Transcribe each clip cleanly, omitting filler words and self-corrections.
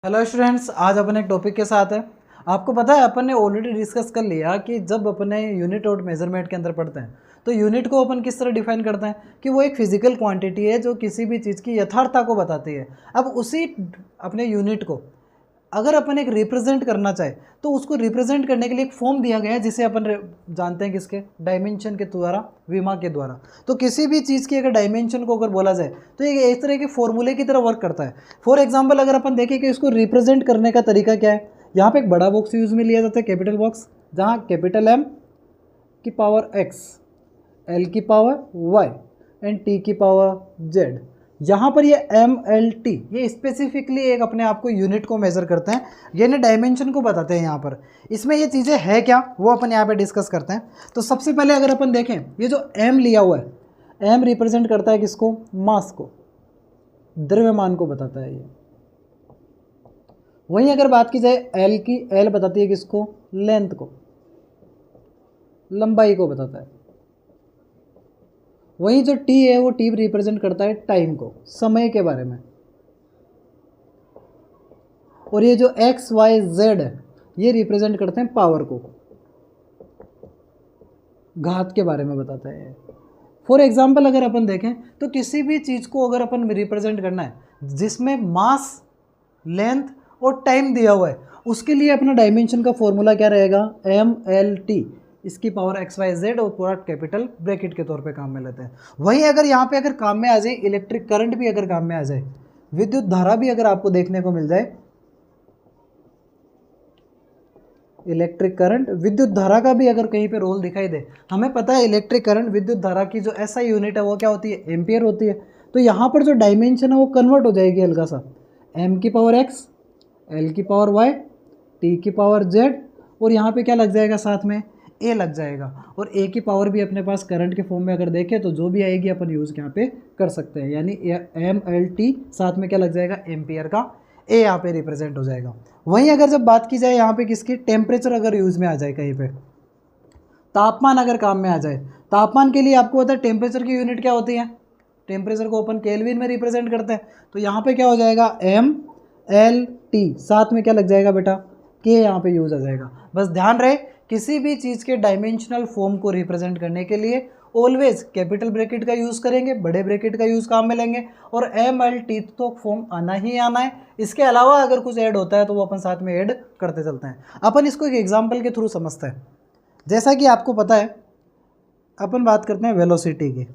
Hello students, आज अपन एक topic के साथ है। आपको पता है अपन ने ऑलरेडी डिस्कस कर लिया कि जब अपने यूनिट और मेजरमेंट के अंदर पढ़ते हैं तो यूनिट को अपन किस तरह डिफाइन करते हैं कि वो एक फिजिकल क्वांटिटी है जो किसी भी चीज़ की यथार्थता को बताती है। अब उसी अपने यूनिट को अगर अपन एक रिप्रेजेंट करना चाहे तो उसको रिप्रेजेंट करने के लिए एक फॉर्म दिया गया है जिसे अपन जानते हैं किसके, डायमेंशन के द्वारा, विमा के द्वारा। तो किसी भी चीज़ की अगर डायमेंशन को अगर बोला जाए तो ये इस तरह के फॉर्मूले की तरह वर्क करता है। फॉर एग्जांपल अगर अपन देखें कि इसको रिप्रेजेंट करने का तरीका क्या है, यहाँ पे एक बड़ा बॉक्स यूज़ में लिया जाता है, कैपिटल बॉक्स, जहाँ कैपिटल M की पावर X, L की पावर Y एंड T की पावर Z। यहाँ पर ये MLT ये स्पेसिफिकली एक अपने आप को यूनिट को मेज़र करते हैं, यानी डायमेंशन को बताते हैं। यहाँ पर इसमें ये चीज़ें है क्या वो अपन यहाँ पे डिस्कस करते हैं। तो सबसे पहले अगर अपन देखें ये जो M लिया हुआ है, M रिप्रेजेंट करता है किसको, मास को, द्रव्यमान को बताता है ये। वहीं अगर बात की जाए L की, L बताती है किसको, लेंथ को, लंबाई को बताता है। वहीं जो T है वो T रिप्रेजेंट करता है टाइम को, समय के बारे में। और ये जो X Y Z है ये रिप्रेजेंट करते हैं पावर को, घात के बारे में बताता है। फॉर एग्जाम्पल अगर अपन देखें तो किसी भी चीज़ को अगर अपन रिप्रेजेंट करना है जिसमें मास, लेंथ और टाइम दिया हुआ है, उसके लिए अपना डायमेंशन का फॉर्मूला क्या रहेगा, MLT, इसकी पावर XYZ और पूरा कैपिटल ब्रैकेट के तौर पे काम में लेते हैं। वहीं अगर यहाँ पे अगर काम में आ जाए इलेक्ट्रिक करंट भी अगर काम में आ जाए, विद्युत धारा भी अगर आपको देखने को मिल जाए, इलेक्ट्रिक करंट विद्युत धारा का भी अगर कहीं पे रोल दिखाई दे, हमें पता है इलेक्ट्रिक करंट विद्युत धारा की जो SI यूनिट है वो क्या होती है, एम्पियर होती है। तो यहाँ पर जो डायमेंशन है वो कन्वर्ट हो जाएगी हल्का सा, M की पावर X, L की पावर Y, T की पावर Z और यहाँ पे क्या लग जाएगा साथ में, A लग जाएगा। और A की पावर भी अपने पास करंट के फॉर्म में अगर देखें तो जो भी आएगी अपन यूज़ यहाँ पे कर सकते हैं, यानी MLT साथ में क्या लग जाएगा, एम्पियर का A यहाँ पे रिप्रेजेंट हो जाएगा। वहीं अगर जब बात की जाए यहाँ पे किसकी, टेम्परेचर अगर यूज़ में आ जाए कहीं पे, तापमान अगर काम में आ जाए, तापमान के लिए आपको पता है टेम्परेचर की यूनिट क्या होती है, टेम्परेचर को अपन केल्विन में रिप्रेजेंट करते हैं। तो यहाँ पे क्या हो जाएगा, MLT साथ में क्या लग जाएगा बेटा, K यहाँ पे यूज़ आ जाएगा। बस ध्यान रहे किसी भी चीज़ के डायमेंशनल फॉर्म को रिप्रेजेंट करने के लिए ऑलवेज कैपिटल ब्रैकेट का यूज़ करेंगे, बड़े ब्रैकेट का यूज़ काम में लेंगे और MLT तो फॉर्म आना ही आना है। इसके अलावा अगर कुछ ऐड होता है तो वो अपन साथ में ऐड करते चलते हैं। अपन इसको एक एग्जाम्पल के थ्रू समझते हैं। जैसा कि आपको पता है अपन बात करते हैं वेलोसिटी की,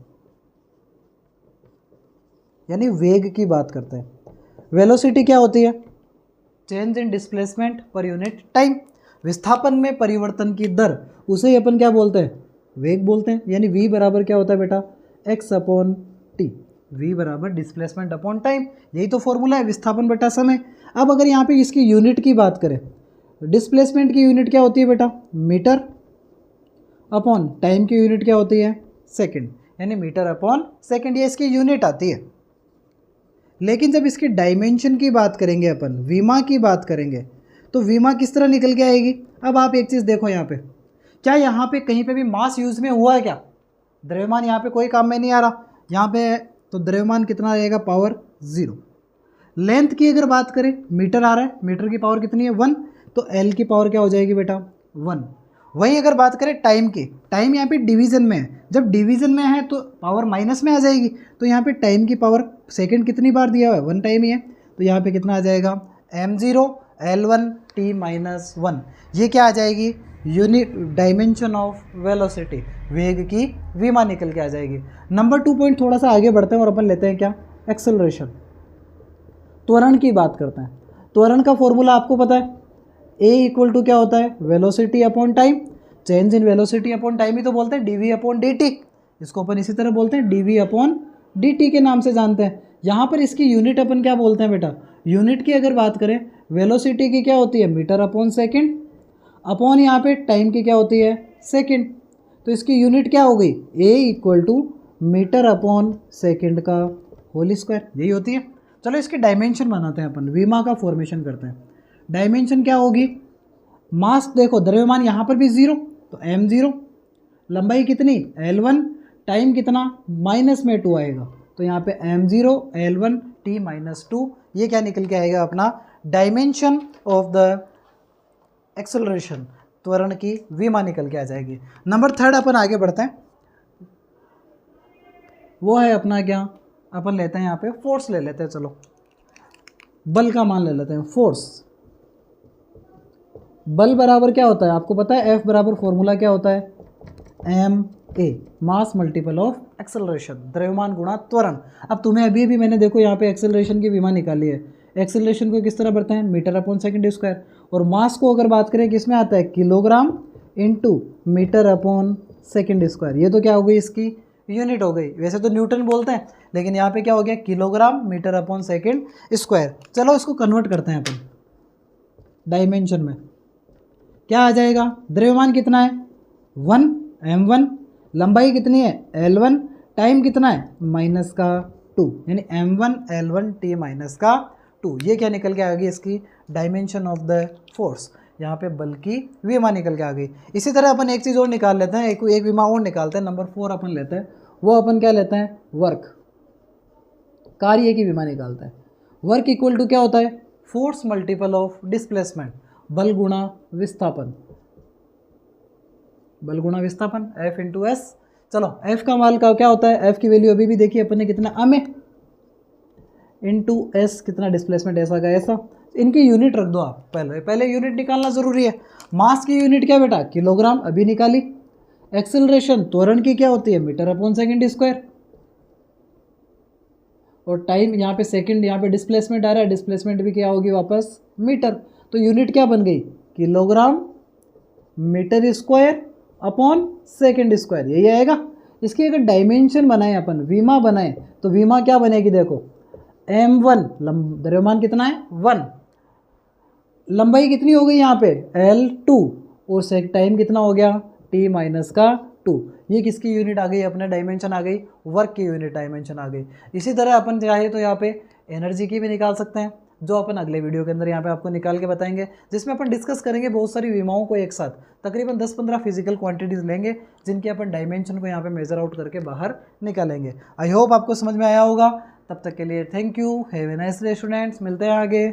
यानी वेग की बात करते हैं। वेलोसिटी क्या होती है, change in displacement per unit time, विस्थापन में परिवर्तन की दर, उसे ही अपन क्या बोलते हैं, वेग बोलते हैं। यानी V बराबर क्या होता है बेटा, X/T, V बराबर डिस्प्लेसमेंट अपॉन टाइम, यही तो फॉर्मूला है, विस्थापन बटा समय। अब अगर यहाँ पे इसकी यूनिट की बात करें, डिस्प्लेसमेंट की यूनिट क्या होती है बेटा, मीटर, अपॉन टाइम की यूनिट क्या होती है, सेकेंड, यानी मीटर अपॉन सेकेंड, ये इसकी यूनिट आती है। लेकिन जब इसकी डायमेंशन की बात करेंगे अपन, विमा की बात करेंगे, तो विमा किस तरह निकल के आएगी। अब आप एक चीज़ देखो यहाँ पे, क्या यहाँ पे कहीं पे भी मास यूज़ में हुआ है क्या, द्रव्यमान यहाँ पे कोई काम में नहीं आ रहा यहाँ पे, तो द्रव्यमान कितना रहेगा, पावर 0। लेंथ की अगर बात करें, मीटर आ रहा है, मीटर की पावर कितनी है, 1, तो L की पावर क्या हो जाएगी बेटा, 1। वहीं अगर बात करें टाइम की, टाइम यहाँ पे डिवीज़न में है, जब डिवीज़न में है तो पावर माइनस में आ जाएगी। तो यहाँ पे टाइम की पावर सेकंड कितनी बार दिया हुआ है, 1 टाइम ही है, तो यहाँ पे कितना आ जाएगा, M0 L1 T-1, ये क्या आ जाएगी, यूनिट डायमेंशन ऑफ वेलोसिटी, वेग की विमा निकल के आ जाएगी। नंबर 2 पॉइंट थोड़ा सा आगे बढ़ते हैं और अपन लेते हैं क्या, एक्सेलरेशन, त्वरण की बात करते हैं। त्वरण का फॉर्मूला आपको पता है, A इक्वल टू क्या होता है, velocity upon time, change in velocity upon time ही तो बोलते हैं, dV/dt, इसको अपन इसी तरह बोलते हैं dV/dt के नाम से जानते हैं। यहाँ पर इसकी यूनिट अपन क्या बोलते हैं बेटा, यूनिट की अगर बात करें, वेलोसिटी की क्या होती है, मीटर अपॉन सेकेंड, अपॉन यहाँ पे टाइम की क्या होती है, सेकेंड, तो इसकी यूनिट क्या हो गई, A equal to metre upon second का होल स्क्वायर, यही होती है। चलो इसके डायमेंशन बनाते हैं अपन, विमा का फॉर्मेशन करते हैं। डायमेंशन क्या होगी, मास देखो, द्रव्यमान यहाँ पर भी 0, तो M0, लंबाई कितनी L1, टाइम कितना माइनस में 2 आएगा, तो यहाँ पे M0 L1 T-2, ये क्या निकल के आएगा अपना डायमेंशन ऑफ द एक्सेलरेशन, त्वरण की विमा निकल के आ जाएगी। नंबर थर्ड अपन आगे बढ़ते हैं, वो है अपना क्या, अपन लेते हैं यहाँ पे फोर्स ले लेते हैं। चलो बल का मान ले लेते हैं, फोर्स। बल बराबर क्या होता है आपको पता है, F बराबर फॉर्मूला क्या होता है, ma, mass multiple of acceleration, द्रव्यमान गुणा त्वरण। अब तुम्हें अभी भी मैंने देखो यहाँ पे एक्सेलरेशन की विमा निकाली है। एक्सेलरेशन को किस तरह बढ़ते हैं, मीटर अपॉन सेकंड स्क्वायर, और मास को अगर बात करें किस में आता है, kilogram into metre upon second square. ये तो क्या हो गई, इसकी यूनिट हो गई। वैसे तो न्यूटन बोलते हैं, लेकिन यहाँ पे क्या हो गया, kilogram metre upon second square. चलो इसको कन्वर्ट करते हैं अपन डायमेंशन में, क्या आ जाएगा, द्रव्यमान कितना है 1 m1, लंबाई कितनी है l1, टाइम कितना है -2, यानी m1 l1 t -2। ये क्या निकल के आ गई, इसकी डायमेंशन ऑफ द फोर्स, यहाँ पे बल की विमा निकल के आ गई। इसी तरह अपन एक चीज़ और निकाल लेते हैं, एक विमा और निकालते हैं, नंबर 4 अपन लेते हैं। वो अपन क्या लेते हैं, वर्क, कार्य की विमा निकालते हैं। वर्क इक्वल टू क्या होता है, फोर्स मल्टीपल ऑफ डिस्प्लेसमेंट, बल गुणा विस्थापन, बल गुणा विस्थापन, F इंटू एस। चलो F का मान का क्या होता है, F की वैल्यू अभी भी देखिए अपन ने कितना, अमे इंटू एस कितना डिस्प्लेसमेंट ऐसा का ऐसा। इनकी यूनिट रख दो आप, पहले यूनिट निकालना ज़रूरी है। मास की यूनिट क्या बेटा, किलोग्राम, अभी निकाली। एक्सेलरेशन त्वरण की क्या होती है, मीटर अपॉन सेकंड स्क्वायर, और टाइम यहाँ पे सेकंड, यहाँ पे डिस्प्लेसमेंट आ रहा है, डिस्प्लेसमेंट भी क्या होगी वापस मीटर। तो यूनिट क्या बन गई, kilogram metre square upon second square, यही आएगा। इसकी अगर डायमेंशन बनाए अपन, विमा बनाए, तो विमा क्या बनेगी, देखो m1, द्रव्यमान कितना है 1, लंबाई कितनी हो गई यहाँ पे l2, और टाइम कितना हो गया t -2। ये किसकी यूनिट आ गई, अपने डायमेंशन आ गई, वर्क की यूनिट डायमेंशन आ गई। इसी तरह अपन चाहे तो यहाँ पे एनर्जी की भी निकाल सकते हैं, जो अपन अगले वीडियो के अंदर यहाँ पे आपको निकाल के बताएंगे, जिसमें अपन डिस्कस करेंगे बहुत सारी विमाओं को एक साथ। तकरीबन 10-15 फिजिकल क्वांटिटीज़ लेंगे, जिनकी अपन डायमेंशन को यहाँ पे मेजर आउट करके बाहर निकालेंगे। आई होप आपको समझ में आया होगा। तब तक के लिए thank you, have a nice day students, मिलते हैं आगे।